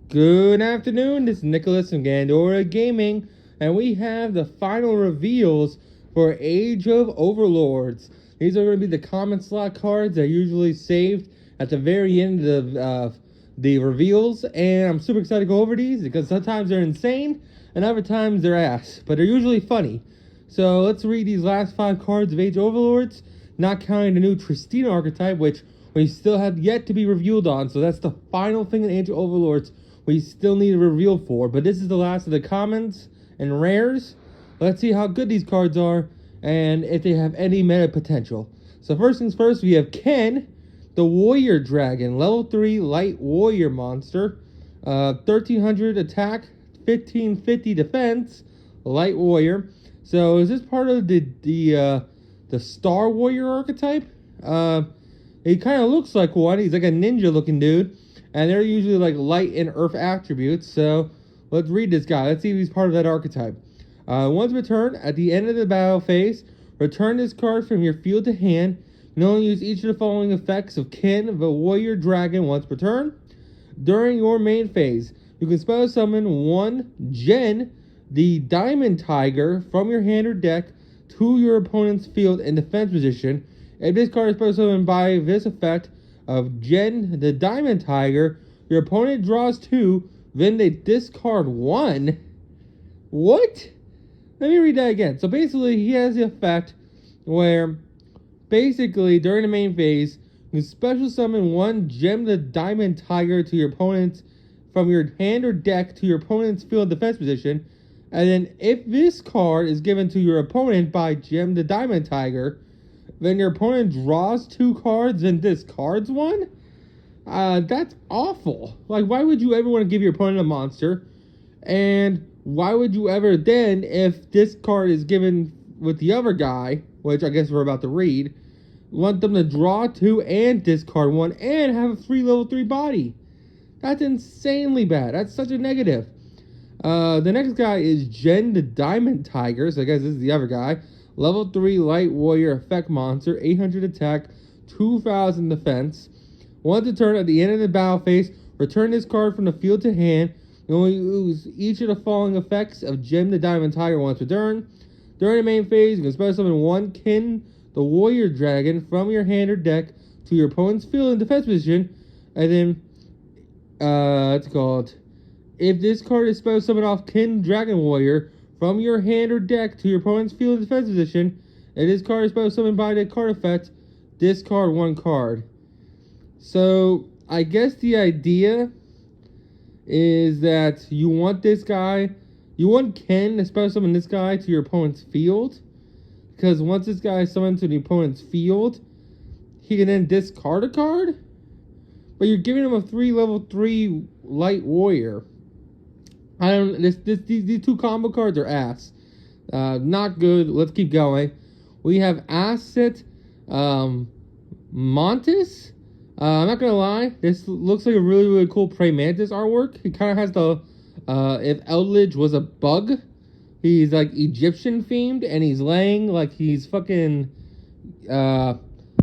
Good afternoon, this is Nicholas from Gandora Gaming, and we have the final reveals for Age of Overlords. These are going to be the common slot cards that are usually saved at the very end of the reveals, and I'm super excited to go over these because sometimes they're insane and other times they're ass, but they're usually funny. So let's read these last 5 cards of Age of Overlords, not counting the new Tristina archetype, which we still have yet to be revealed on, so that's the final thing in Age of Overlords we still need a reveal for. But this is the last of the commons and rares. Let's see how good these cards are and if they have any meta potential. So first things first, we have Ken, the Warrior Dragon, level 3 light warrior monster, 1300 attack, 1550 defense, light warrior. So is this part of the Star Warrior archetype? He kind of looks like one. He's like a ninja looking dude. And they're usually like light and earth attributes. So let's read this guy. Let's see if he's part of that archetype. Once returned, at the end of the battle phase, return this card from your field to hand. You can only use each of the following effects of Ken, the Warrior Dragon, once per turn. During your main phase, you can spell summon one Jen, the Diamond Tiger, from your hand or deck to your opponent's field in defense position. If this card is spell summoned by this effect of Jen, the Diamond Tiger, your opponent draws 2, then they discard 1. What? Let me read that again. So basically, he has the effect where, basically, during the main phase, you special summon one Gem the Diamond Tiger to your opponent's, from your hand or deck to your opponent's field defense position, and then if this card is given to your opponent by Gem the Diamond Tiger, then your opponent draws 2 cards and discards 1? That's awful. Like, why would you ever want to give your opponent a monster? And why would you ever then, if this card is given with the other guy, which I guess we're about to read, want them to draw 2 and discard 1 and have a free level 3 body? That's insanely bad. That's such a negative. The next guy is Jen the Diamond Tiger. So I guess this is the other guy. Level 3 light warrior effect monster, 800 attack, 2000 defense. Once a turn, at the end of the battle phase, return this card from the field to hand. You only use each of the following effects of Gem the Diamond Tiger once per turn. During the main phase, you can special summon one Kin, the Warrior Dragon, from your hand or deck to your opponent's field in defense position. And then, it's called, if this card is special summoned off Kin Dragon Warrior from your hand or deck to your opponent's field in defense position, and this card is special summoned by the card effect, discard 1 card. So, I guess the idea is that you want this guy, you want Ken to special summon this guy to your opponent's field, because once this guy is summoned to the opponent's field, he can then discard a card? But you're giving him a level 3 light warrior. I don't. These 2 combo cards are ass. Not good. Let's keep going. We have Asset Montes. I'm not gonna lie. This looks like a really cool Prey Mantis artwork. He kind of has the if Eldridge was a bug. He's like Egyptian themed, and he's laying like he's fucking.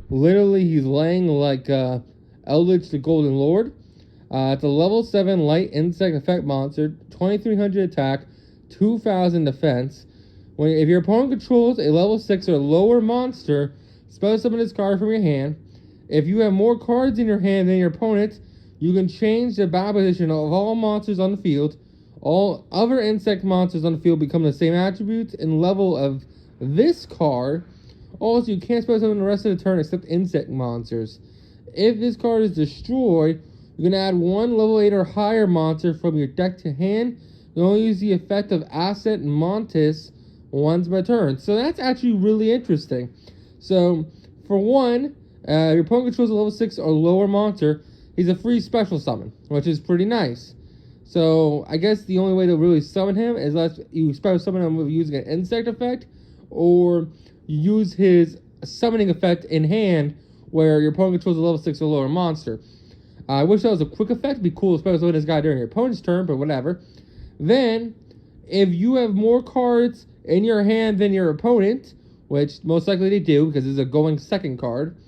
Literally, he's laying like Eldridge the Golden Lord. It's a level 7 light insect effect monster, 2300 attack, 2000 defense. If your opponent controls a level 6 or lower monster, special summon this card from your hand. If you have more cards in your hand than your opponent, you can change the battle position of all monsters on the field. All other insect monsters on the field become the same attributes and level of this card. Also, you can't special summon the rest of the turn except insect monsters. If this card is destroyed, you can add 1 level 8 or higher monster from your deck to hand. You only use the effect of Asset Montes once per turn. So that's actually really interesting. So, for one, your opponent controls a level 6 or lower monster. He's a free special summon, which is pretty nice. So, I guess the only way to really summon him is unless you special summon him with using an insect effect, or you use his summoning effect in hand, where your opponent controls a level 6 or lower monster. I wish that was a quick effect. It'd be cool, especially with this guy during your opponent's turn, but whatever. Then, if you have more cards in your hand than your opponent, which most likely they do, because it's a going second card,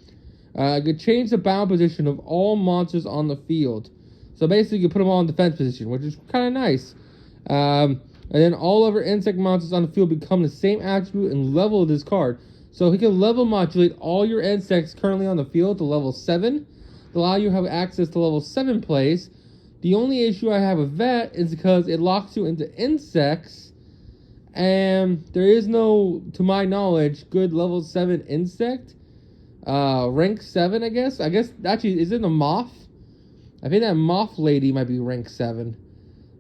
could change the battle position of all monsters on the field. So basically, you put them all in defense position, which is kind of nice. And then all other insect monsters on the field become the same attribute and level of this card. So he can level modulate all your insects currently on the field to level 7, to allow you to have access to level 7 plays. The only issue I have with that is because it locks you into insects, and there is no, to my knowledge, good level 7 insect. Rank 7, I guess. Actually, is it a moth? I think that moth lady might be rank 7.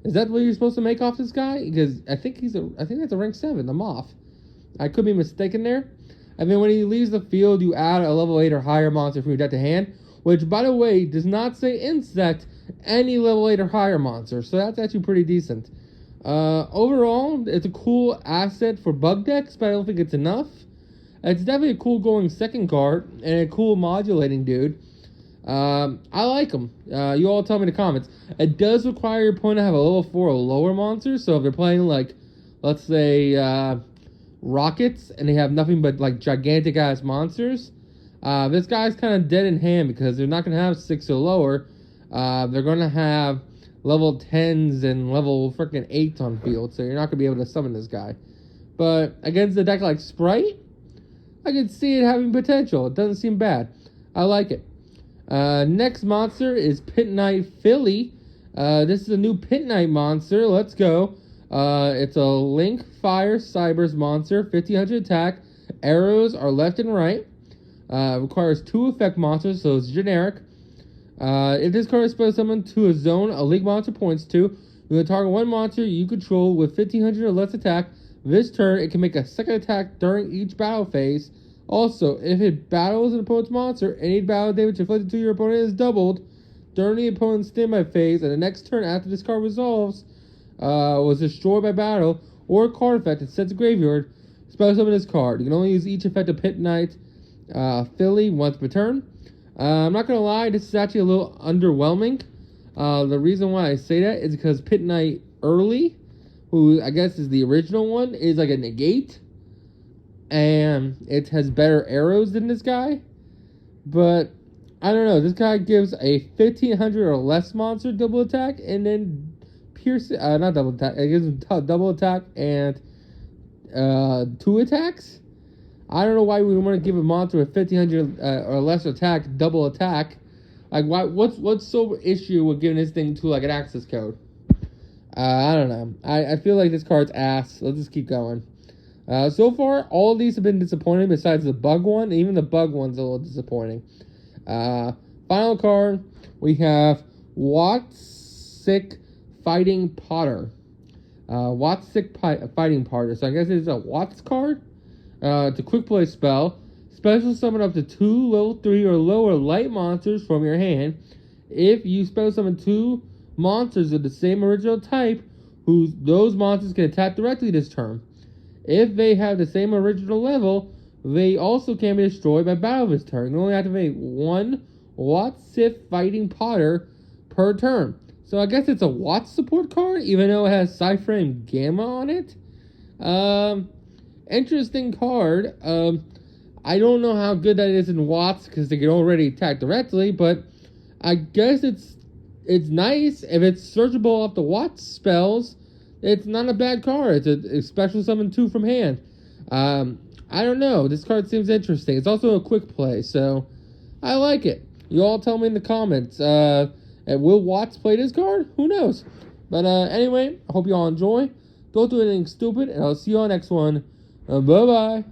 Is that what you're supposed to make off this guy? Because I think that's a rank 7, the moth. I could be mistaken there. And then when he leaves the field, you add a level 8 or higher monster from your deck to hand, which, by the way, does not say insect, any level 8 or higher monster. So that's actually pretty decent. Overall, it's a cool asset for bug decks, but I don't think it's enough. It's definitely a cool going second card, and a cool modulating dude. I like him. You all tell me in the comments. It does require your opponent to have a level 4 or lower monster, so if they're playing, like, let's say, Rockets, and they have nothing but, like, gigantic-ass monsters, this guy's kind of dead in hand, because they're not going to have 6 or lower. They're going to have level 10s and level freaking 8s on field, so you're not going to be able to summon this guy. But against a deck like Sprite, I can see it having potential. It doesn't seem bad. I like it. Next monster is Pit Knight Philly. This is a new Pit Knight monster. Let's go. It's a Link Fire Cybers monster, 1500 attack. Arrows are left and right. Requires 2 effect monsters, so it's generic. If this card is supposed to summon to a zone a League monster points to, you can target one monster you control with 1500 or less attack. This turn, it can make a second attack during each battle phase. Also, if it battles an opponent's monster, any battle damage inflicted to your opponent is doubled during the opponent's standby phase, and the next turn after this card resolves, was destroyed by battle, or a card effect that sets a graveyard, special summon this card. You can only use each effect of Pit Knight Philly once per turn. I'm not going to lie, this is actually a little underwhelming. The reason why I say that is because Pit Knight Early, who I guess is the original one, is like a negate. And it has better arrows than this guy. But, I don't know. This guy gives a 1500 or less monster double attack. And then pierce... not double attack. It gives him double attack and 2 attacks. I don't know why we want to give a monster with 1500 or less attack double attack. Like, why? What's so issue with giving this thing to, like, an access code? I don't know. I feel like this card's ass. Let's just keep going. So far, all of these have been disappointing besides the bug one. Even the bug one's a little disappointing. Final card, we have Watsick Fighting Potter. Watsick Fighting Potter. So I guess it's a Watts card. It's a quick play spell. Special summon up to 2 level 3 or lower light monsters from your hand. If you special summon 2 monsters of the same original type, those monsters can attack directly this turn. If they have the same original level, they also can be destroyed by battle this turn. You only activate 1 Watsif Fighting Potter per turn. So I guess it's a Watts support card, even though it has Cypher and Gamma on it. Interesting card. I don't know how good that is in Watts, because they can already attack directly, but I guess it's nice. If it's searchable off the Watts spells, it's not a bad card. It's a special summon 2 from hand. I don't know. This card seems interesting. It's also a quick play, so I like it. You all tell me in the comments. Will Watts play this card? Who knows? But anyway, I hope you all enjoy. Don't do anything stupid, and I'll see you on the next one. Bye-bye.